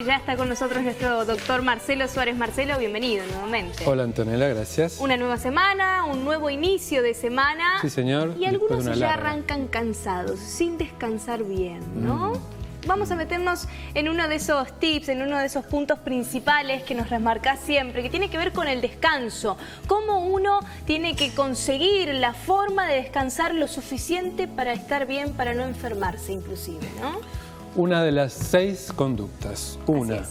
Ya está con nosotros nuestro doctor Marcelo Suárez. Marcelo, bienvenido nuevamente. Hola Antonella, gracias. Una nueva semana, un nuevo inicio de semana. Sí, señor. Y algunos ya arrancan cansados, sin descansar bien, ¿no? Vamos a meternos en uno de esos tips, en uno de esos puntos principales que nos remarcás siempre, que tiene que ver con el descanso. Cómo uno tiene que conseguir la forma de descansar lo suficiente para estar bien, para no enfermarse inclusive, ¿no? Una de las 6 conductas. Una.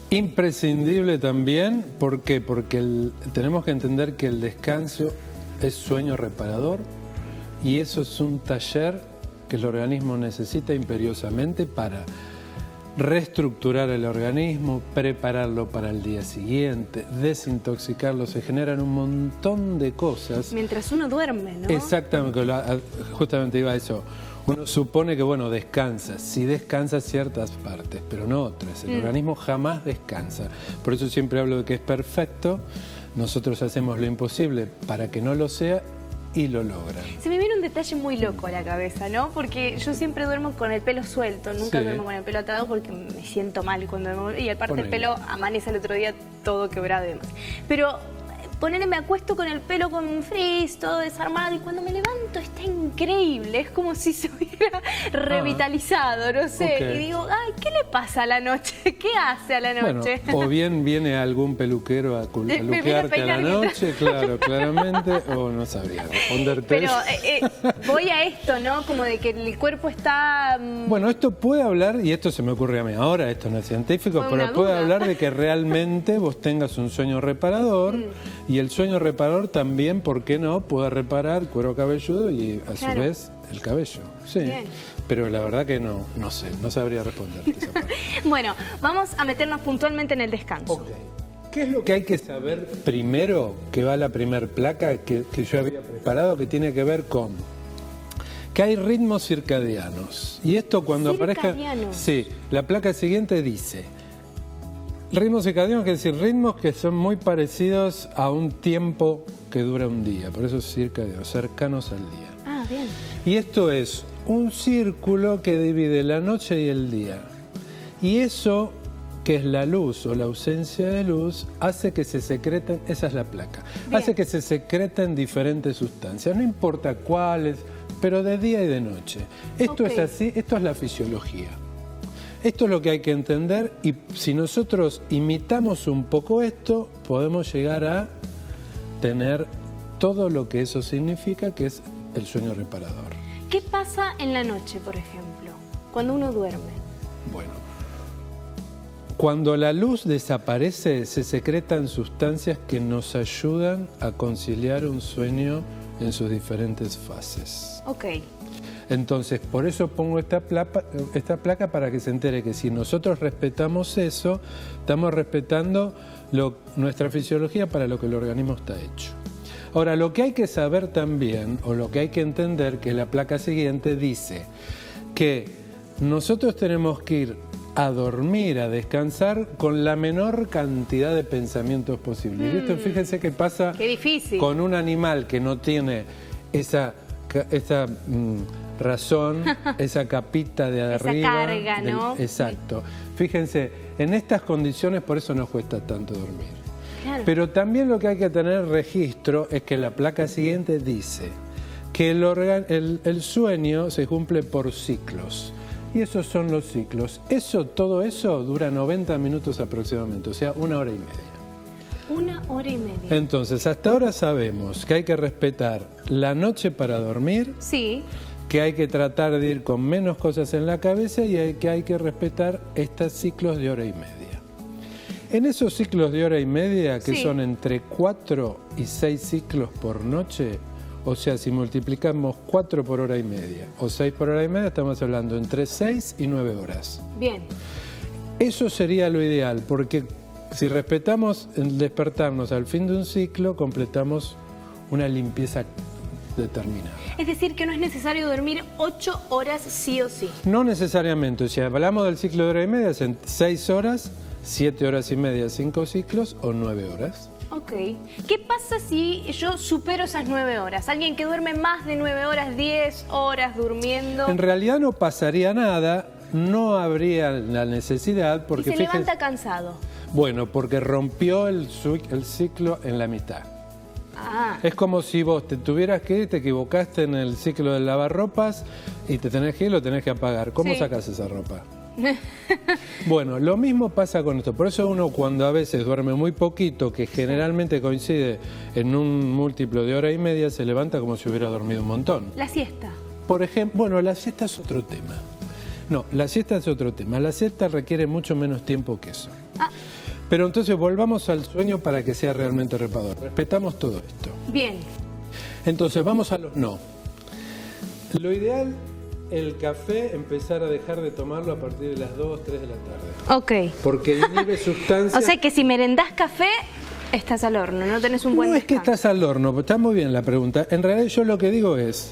Imprescindible también. ¿Por qué? Porque tenemos que entender que el descanso es sueño reparador y eso es un taller que el organismo necesita imperiosamente para reestructurar el organismo, prepararlo para el día siguiente, desintoxicarlo. Se generan un montón de cosas. Mientras uno duerme, ¿no? Exactamente, justamente iba a eso. Uno supone que, bueno, descansa, sí descansa ciertas partes, pero no otras. El organismo jamás descansa. Por eso siempre hablo de que es perfecto. Nosotros hacemos lo imposible para que no lo sea y lo logran. Se me viene un detalle muy loco a la cabeza, ¿no? Porque yo siempre duermo con el pelo suelto, nunca duermo con el pelo atado porque me siento mal cuando duermo. Y aparte el pelo amanece el otro día todo quebrado y demás. Pero ponele, me acuesto con el pelo con frizz, todo desarmado, y cuando me levanto está increíble, es como si se hubiera revitalizado, no sé. Y digo, ay, ¿qué le pasa a la noche? ¿Qué hace a la noche? Bueno, o bien viene algún peluquero a luquearte a la noche, claro, claramente, o no sabría responderte. Pero voy a esto, ¿no? Como de que el cuerpo está... Bueno, esto puede hablar, y esto se me ocurre a mí ahora, esto no es científico, pero puede hablar de que realmente vos tengas un sueño reparador. Y el sueño reparador también, ¿por qué no? Puede reparar cuero cabelludo y a su vez el cabello. Sí. Bien. Pero la verdad que no sé, no sabría responderte esa parte. Bueno, vamos a meternos puntualmente en el descanso. ¿Qué es lo que hay que saber primero, que va a la primer placa que yo había preparado, que tiene que ver con que hay ritmos circadianos? Y esto cuando aparezca... Sí, la placa siguiente dice... Ritmos circadianos, quiere decir ritmos que son muy parecidos a un tiempo que dura un día, por eso es circadiano, cercanos al día. Ah, bien. Y esto es un círculo que divide la noche y el día. Y eso, que es la luz o la ausencia de luz, hace que se secreten, esa es la placa, hace que se secreten diferentes sustancias, no importa cuáles, pero de día y de noche. Esto es así, esto es la fisiología. Esto es lo que hay que entender y si nosotros imitamos un poco esto, podemos llegar a tener todo lo que eso significa, que es el sueño reparador. ¿Qué pasa en la noche, por ejemplo, cuando uno duerme? Bueno, cuando la luz desaparece, se secretan sustancias que nos ayudan a conciliar un sueño en sus diferentes fases. Entonces, por eso pongo esta placa para que se entere que si nosotros respetamos eso, estamos respetando nuestra fisiología para lo que el organismo está hecho. Ahora, lo que hay que saber también, o lo que hay que entender, que la placa siguiente dice que nosotros tenemos que ir a dormir, a descansar con la menor cantidad de pensamientos posibles. Y esto, fíjense que pasa con un animal que no tiene esa razón, esa capita de arriba. Esa carga, ¿no? Exacto. Fíjense, en estas condiciones por eso nos cuesta tanto dormir. Pero también lo que hay que tener registro es que la placa siguiente dice que el sueño se cumple por ciclos. Y esos son los ciclos. Todo eso dura 90 minutos aproximadamente, o sea, 1 hora y media. 1 hora y media. Entonces, hasta ahora sabemos que hay que respetar la noche para dormir. Sí. Que hay que tratar de ir con menos cosas en la cabeza y que hay que respetar estos ciclos de hora y media. En esos ciclos de hora y media, que son entre 4 y 6 ciclos por noche, o sea, si multiplicamos 4 por hora y media o 6 por hora y media, estamos hablando entre 6 y 9 horas. Bien. Eso sería lo ideal, porque si respetamos el despertarnos al fin de un ciclo, completamos una limpieza determinada. Es decir, que no es necesario dormir 8 horas sí o sí. No necesariamente. Si hablamos del ciclo de hora y media, son 6 horas, 7 horas y media, 5 ciclos o 9 horas. ¿Qué pasa si yo supero esas 9 horas? Alguien que duerme más de 9 horas, 10 horas durmiendo. En realidad no pasaría nada no habría la necesidad porque y se levanta cansado. Bueno, porque rompió el ciclo en la mitad. Es como si vos te tuvieras que ir, te equivocaste en el ciclo del lavarropas y te tenés que ir, lo tenés que apagar. ¿Cómo sacás esa ropa? Bueno, lo mismo pasa con esto. Por eso uno cuando a veces duerme muy poquito, que generalmente coincide en un múltiplo de hora y media, se levanta como si hubiera dormido un montón. La siesta. Por ejemplo, bueno, la siesta es otro tema. No, la siesta es otro tema. La siesta requiere mucho menos tiempo que eso. Pero entonces volvamos al sueño para que sea realmente reparador. Respetamos todo esto. Bien. Entonces vamos a los no. Lo ideal, el café, empezar a dejar de tomarlo a partir de las 2, 3 de la tarde. Ok. Porque inhibe sustancias. O sea que si merendás café, estás al horno, no tenés un buen No es que descanso. estás al horno, está muy bien la pregunta. En realidad yo lo que digo es,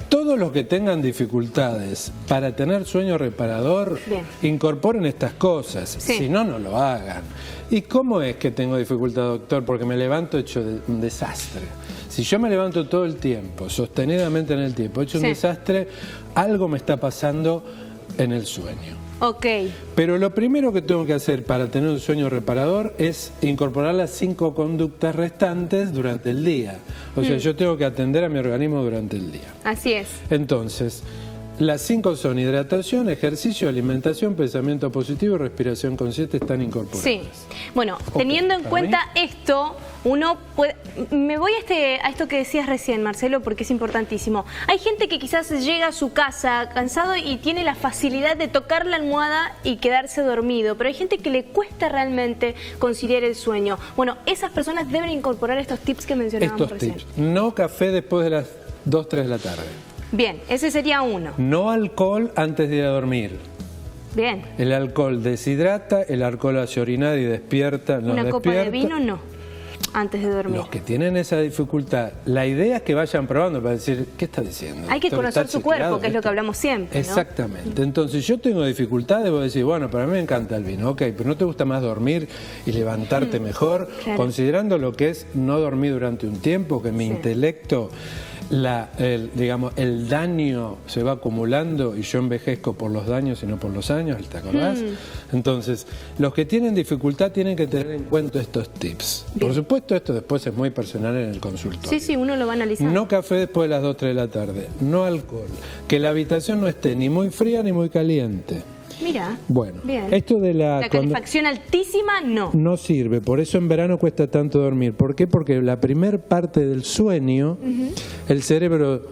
todos los que tengan dificultades para tener sueño reparador, incorporen estas cosas, si no, no lo hagan. ¿Y cómo es que tengo dificultad, doctor? Porque me levanto hecho un desastre. Si yo me levanto todo el tiempo, sostenidamente en el tiempo, hecho un desastre, algo me está pasando en el sueño. Ok. Pero lo primero que tengo que hacer para tener un sueño reparador es incorporar las 5 conductas restantes durante el día. O sea, yo tengo que atender a mi organismo durante el día. Así es. Entonces, las 5 son hidratación, ejercicio, alimentación, pensamiento positivo y respiración consciente, están incorporadas. Sí. Bueno, teniendo en cuenta esto, uno puede... Me voy a esto que decías recién, Marcelo, porque es importantísimo. Hay gente que quizás llega a su casa cansado y tiene la facilidad de tocar la almohada y quedarse dormido, pero hay gente que le cuesta realmente conciliar el sueño. Bueno, esas personas deben incorporar estos tips que mencionábamos recién. Estos tips. No café después de las 2, 3 de la tarde. Bien, ese sería uno. No alcohol antes de ir a dormir. Bien. El alcohol deshidrata, el alcohol hace orinar y despierta. Una copa de vino no, antes de dormir. Los que tienen esa dificultad, la idea es que vayan probando para decir, ¿qué está diciendo? Hay que conocer su cuerpo, que es lo que hablamos siempre, ¿no? Exactamente. Entonces, yo tengo dificultades, vos decís, bueno, para mí me encanta el vino, ok, pero ¿no te gusta más dormir y levantarte mejor? Claro. Considerando lo que es no dormir durante un tiempo, que mi intelecto... digamos, el daño se va acumulando y yo envejezco por los daños y no por los años, ¿te acordás? Entonces, los que tienen dificultad tienen que tener en cuenta estos tips. Por supuesto, esto después es muy personal en el consultorio. Sí, sí, uno lo va a analizar. No café después de las 2, 3 de la tarde, no alcohol, que la habitación no esté ni muy fría ni muy caliente. Mira, bueno, bien. Esto de la calefacción altísima, no. No sirve, por eso en verano cuesta tanto dormir. ¿Por qué? Porque la primer parte del sueño, el cerebro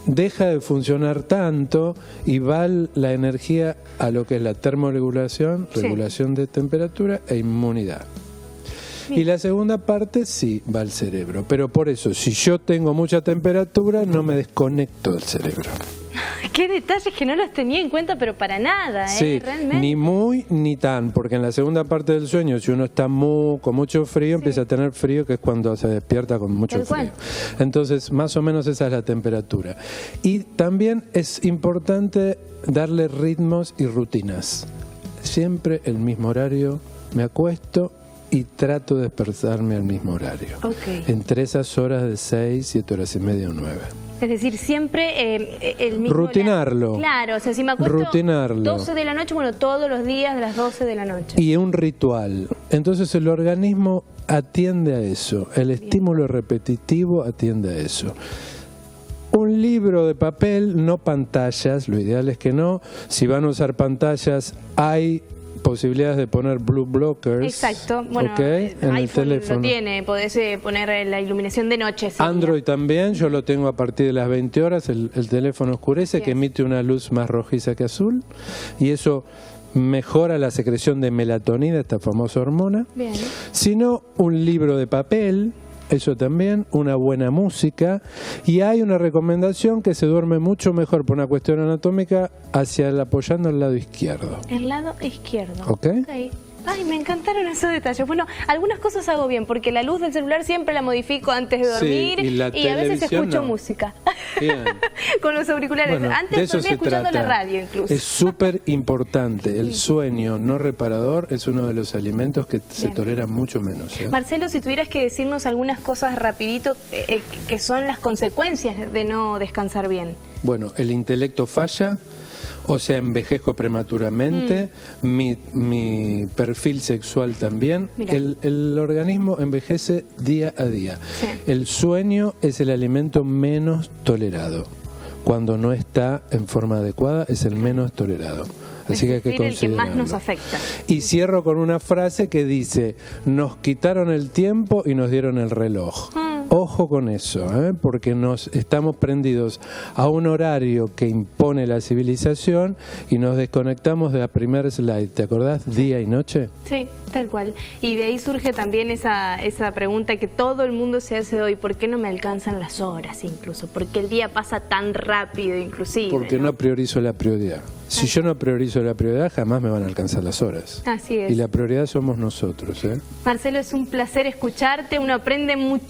deja de funcionar tanto y va la energía a lo que es la termorregulación, regulación de temperatura e inmunidad. Y la segunda parte sí va al cerebro, pero por eso, si yo tengo mucha temperatura, no me desconecto del cerebro. Qué detalles que no los tenía en cuenta, pero para nada, sí, realmente. Ni muy ni tan, porque en la segunda parte del sueño, si uno está con mucho frío, empieza a tener frío, que es cuando se despierta con mucho frío. Entonces, más o menos esa es la temperatura. Y también es importante darle ritmos y rutinas. Siempre el mismo horario, me acuesto y trato de despertarme al mismo horario. Entre esas horas de 6, 7 horas y media o 9. Es decir, siempre el mismo... Rutinarlo. Claro, o sea, si me acuesto 12 de la noche, bueno, todos los días de las 12 de la noche. Y un ritual. Entonces el organismo atiende a eso. El estímulo repetitivo atiende a eso. Un libro de papel, no pantallas, lo ideal es que no. Si van a usar pantallas, hay posibilidades de poner blue blockers. Exacto. Bueno, en el teléfono. Lo tiene, podés poner la iluminación de noche. Android también, yo lo tengo a partir de las 20 horas, el teléfono oscurece, que emite una luz más rojiza que azul, y eso mejora la secreción de melatonina, esta famosa hormona. Bien. Si no, un libro de papel, eso también, una buena música, y hay una recomendación que se duerme mucho mejor por una cuestión anatómica apoyando el lado izquierdo. El lado izquierdo. ¿Ok? Ay, me encantaron esos detalles. Bueno, algunas cosas hago bien, porque la luz del celular siempre la modifico antes de dormir, y a veces escucho música. Bien. Con los auriculares. Bueno, antes dormía escuchando la radio incluso. Es súper importante. El sueño no reparador es uno de los alimentos que se tolera mucho menos. Marcelo, si tuvieras que decirnos algunas cosas rapidito que son las consecuencias de no descansar bien. Bueno, el intelecto falla, O sea, envejezco prematuramente, mi perfil sexual también. El organismo envejece día a día. Sí. El sueño es el alimento menos tolerado. Cuando no está en forma adecuada, es el menos tolerado. Así que hay que considerarlo. El que más nos afecta. Y cierro con una frase que dice: nos quitaron el tiempo y nos dieron el reloj. Ojo con eso, porque nos estamos prendidos a un horario que impone la civilización y nos desconectamos de la primer slide. ¿Te acordás? Día y noche. Sí, tal cual. Y de ahí surge también esa pregunta que todo el mundo se hace hoy: ¿por qué no me alcanzan las horas incluso? ¿Por qué el día pasa tan rápido inclusive? Porque no priorizo la prioridad. Si yo no priorizo la prioridad, jamás me van a alcanzar las horas. Así es. Y la prioridad somos nosotros. Marcelo, es un placer escucharte, uno aprende mucho.